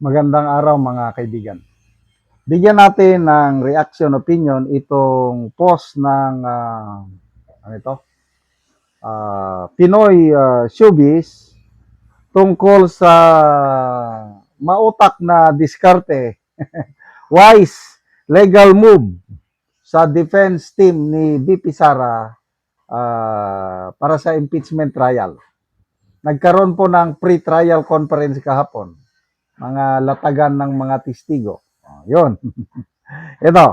Magandang araw mga kaibigan. Bigyan natin ng reaction opinion itong post ng ano ito? Pinoy Showbiz tungkol sa mautak na diskarte, wise legal move sa defense team ni BP Sara para sa impeachment trial. Nagkaroon po ng pre-trial conference kahapon. Mga latagan ng mga testigo. Yun. Ito,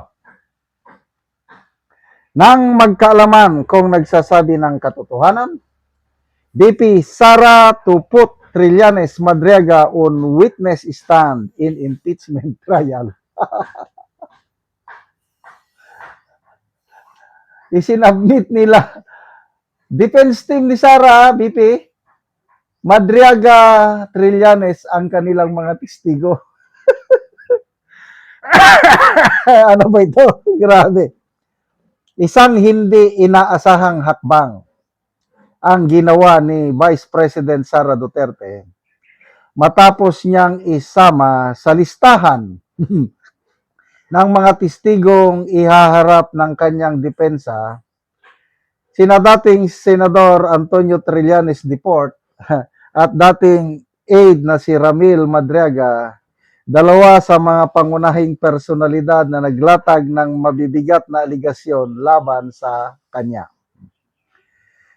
nang magkaalaman kung nagsasabi ng katotohanan, BP Sara to put Trillanes Madriaga on witness stand in impeachment trial. Isinabmit nila defense team ni Sara, BP, Madriaga, Trillanes ang kanilang mga testigo. Ano ba ito? Grabe. Isang hindi inaasahang hakbang ang ginawa ni Vice President Sara Duterte matapos niyang isama sa listahan ng mga testigong ihaharap ng kanyang depensa sina dating Senador Antonio Trillanes Deport at dating aide na si Ramil Madriaga, dalawa sa mga pangunahing personalidad na naglatag ng mabibigat na aligasyon laban sa kanya.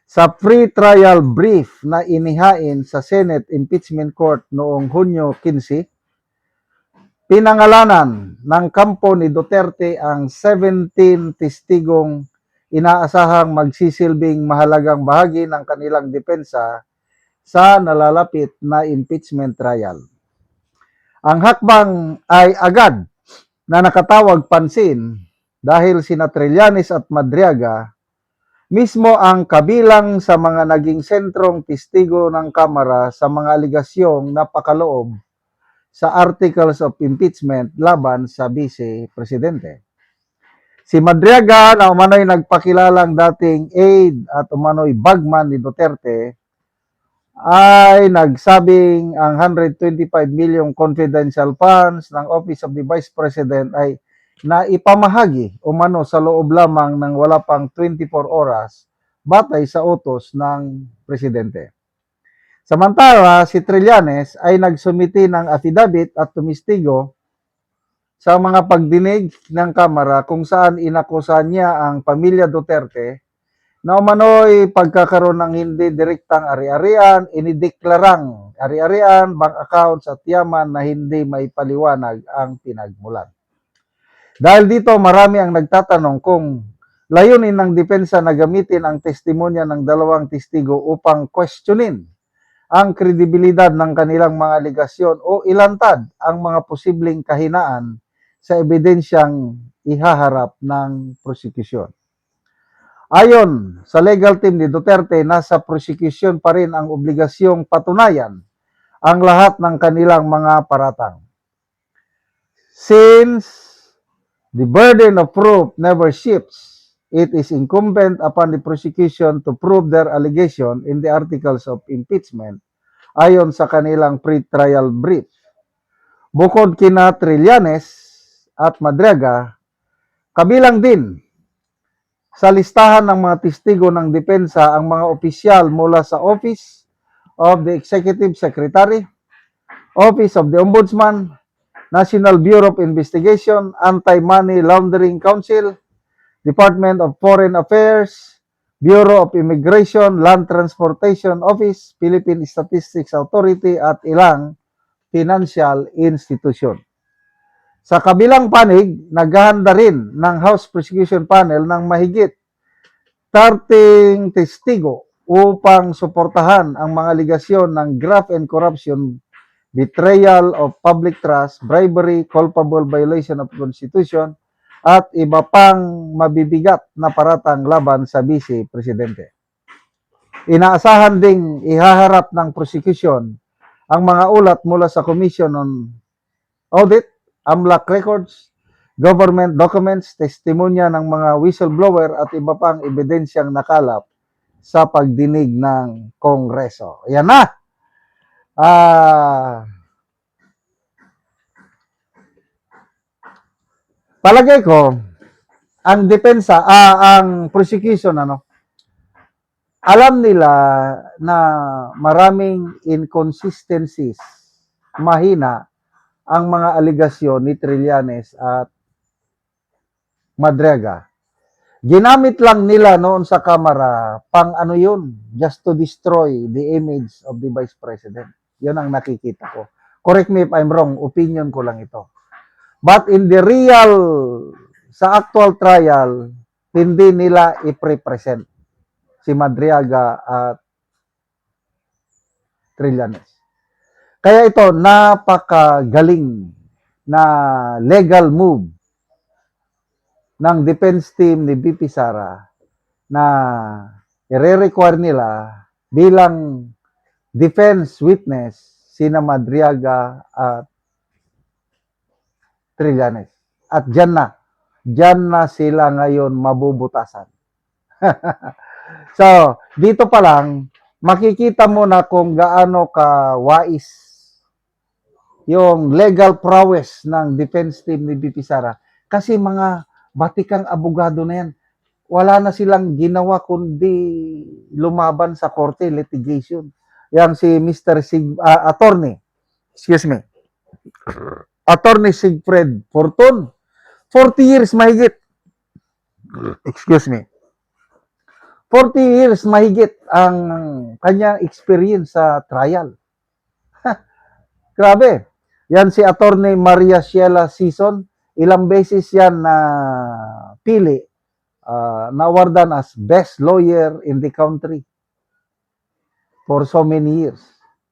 Sa pre-trial brief na inihain sa Senate Impeachment Court noong Hunyo 15, pinangalanan ng kampo ni Duterte ang 17 testigong inaasahang magsisilbing mahalagang bahagi ng kanilang depensa sa nalalapit na impeachment trial. Ang hakbang ay agad na nakatawag pansin dahil sina Trillanes at Madriaga mismo ang kabilang sa mga naging sentrong testigo ng Kamara sa mga aligasyong napakaloob sa Articles of Impeachment laban sa Vice Presidente. Si Madriaga na umano'y nagpakilalang dating aide at umano'y bagman ni Duterte ay nagsabing ang 125 million confidential funds ng Office of the Vice President ay naipamahagi umano sa loob lamang ng wala pang 24 oras batay sa utos ng Presidente. Samantala, si Trillanes ay nagsumiti ng affidavit at tumistigo sa mga pagdinig ng Kamara kung saan inakusa niya ang pamilya Duterte na umano'y pagkakaroon ng hindi direktang ari-arian, inideklarang ari-arian, bank accounts at yaman na hindi may paliwanag ang pinagmulan. Dahil dito, marami ang nagtatanong kung layunin ng depensa na gamitin ang testimonya ng dalawang testigo upang questionin ang kredibilidad ng kanilang mga aligasyon o ilantad ang mga posibleng kahinaan sa ebidensyang ihaharap ng prosekusyon. Ayon sa legal team ni Duterte, nasa prosecution pa rin ang obligasyong patunayan ang lahat ng kanilang mga paratang. Since the burden of proof never shifts, it is incumbent upon the prosecution to prove their allegation in the articles of impeachment ayon sa kanilang pre-trial brief. Bukod kina Trillanes at Madriaga, kabilang din sa listahan ng mga testigo ng depensa ang mga opisyal mula sa Office of the Executive Secretary, Office of the Ombudsman, National Bureau of Investigation, Anti-Money Laundering Council, Department of Foreign Affairs, Bureau of Immigration, Land Transportation Office, Philippine Statistics Authority at ilang financial institution. Sa kabilang panig, naghahanda rin ng House Prosecution Panel ng mahigit 30 testigo upang suportahan ang mga aligasyon ng graft and corruption, betrayal of public trust, bribery, culpable violation of Constitution, at iba pang mabibigat na paratang laban sa Vice Presidente. Inaasahan ding ihaharap ng prosecution ang mga ulat mula sa Commission on Audit, AMLAC records, government documents, testimonya ng mga whistleblower at iba pang ebidensyang nakalap sa pagdinig ng Kongreso. Ayan na! Palagay ko, ang depensa, ang prosecution, alam nila na maraming inconsistencies, mahina ang mga aligasyon ni Trillanes at Madriaga. Ginamit lang nila noon sa Kamara pang ano yun, just to destroy the image of the Vice President. Yun ang nakikita ko. Correct me if I'm wrong, opinion ko lang ito. But in the real, sa actual trial, hindi nila i-represent si Madriaga at Trillanes. Kaya ito, napakagaling na legal move ng defense team ni BP Sara na i-require nila bilang defense witness sina Madriaga at Trillanes. At dyan na sila ngayon mabubutasan. So, dito pa lang, makikita mo na kung gaano ka wais yung legal prowess ng defense team ni BP Sara. Kasi mga batikang abogado na yan, wala na silang ginawa kundi lumaban sa korte, litigation. Yang si Mr. Attorney, excuse me, Attorney Sigfred Fortun, 40 years mahigit. Excuse me. 40 years mahigit ang kanyang experience sa trial. Grabe. Yan si Attorney Maria Sheila Sison, ilang beses yan na pili, nawardan as best lawyer in the country for so many years.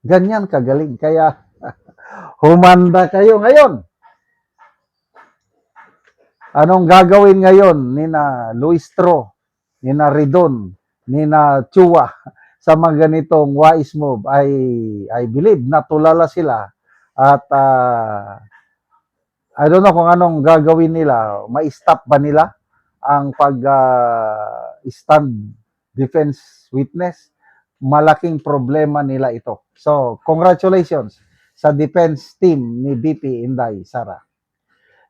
Ganyan kagaling. Kaya humanda kayo ngayon. Anong gagawin ngayon ni na Luis Tro, ni na Ridon, ni na Chua sa mga ganitong wise move? I believe natulala sila at I don't know kung anong gagawin nila. Ma-stop ba nila ang pag-stand defense witness? Malaking problema nila ito. So, congratulations sa defense team ni BP Inday Sara.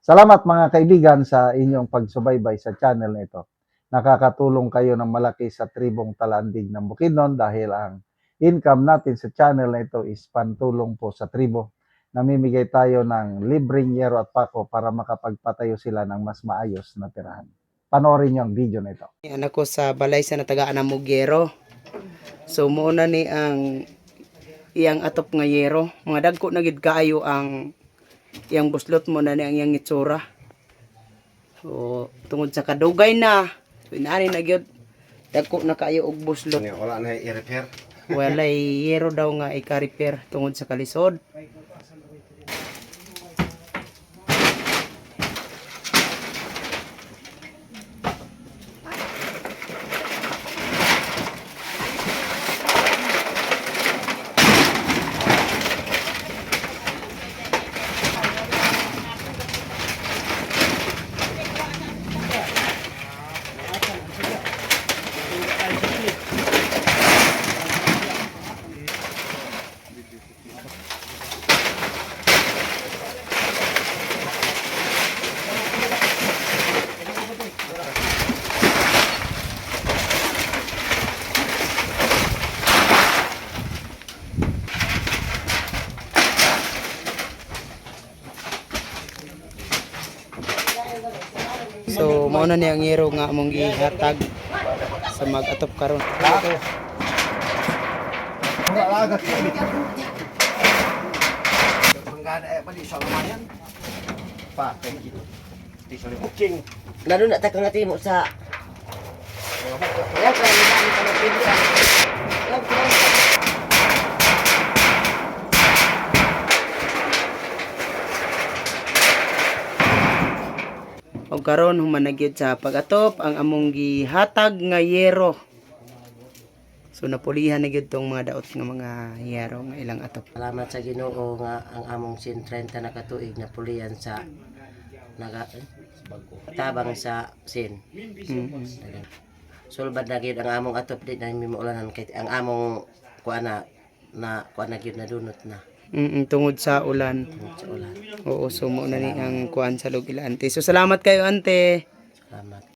Salamat mga kaibigan sa inyong pagsubaybay sa channel na ito. Nakakatulong kayo ng malaki sa tribong Talandig ng Bukidnon dahil ang income natin sa channel na ito is pantulong po sa tribo. Namimigay tayo ng libreng yero at pako para makapagpatayo sila ng mas maayos na tirahan. Panoorin niyo ang video na ito. Anak ko sa balay sa natagaan ng Mugero. So muna ni ang iyang atop nga yero. Mga dagko na gid kaayo ang iyang buslot mo na ni ang iyang itsura. So tungod sa kadugay na, so inaani na gyud dagko na kaayo og buslot. Wala na i-repair. Wala yero daw nga ika-repair tungod sa kalisod. So mao na ni ang yero nga among gihatag sa mag-atop karon. Lalo na takang natin mo sa kaya kaya namin sa magpinsan. Og karon human na gyud sa pag-atop ang among gihatag nga yero. So napulihan na gyud tong mga daot nga mga yero nga ilang atop. Salamat sa Ginoo nga ang among 130 na katuig na pulian sa tabang sa sin. Sulbad na gyud ang among atop di na mimulanan kay ang among kuana na kuana gyud na dunot na. Tungod sa ulan. sa ulan. Oo, so mo na ni ang kuan sa lugila ante. So salamat kayo ante. Salamat.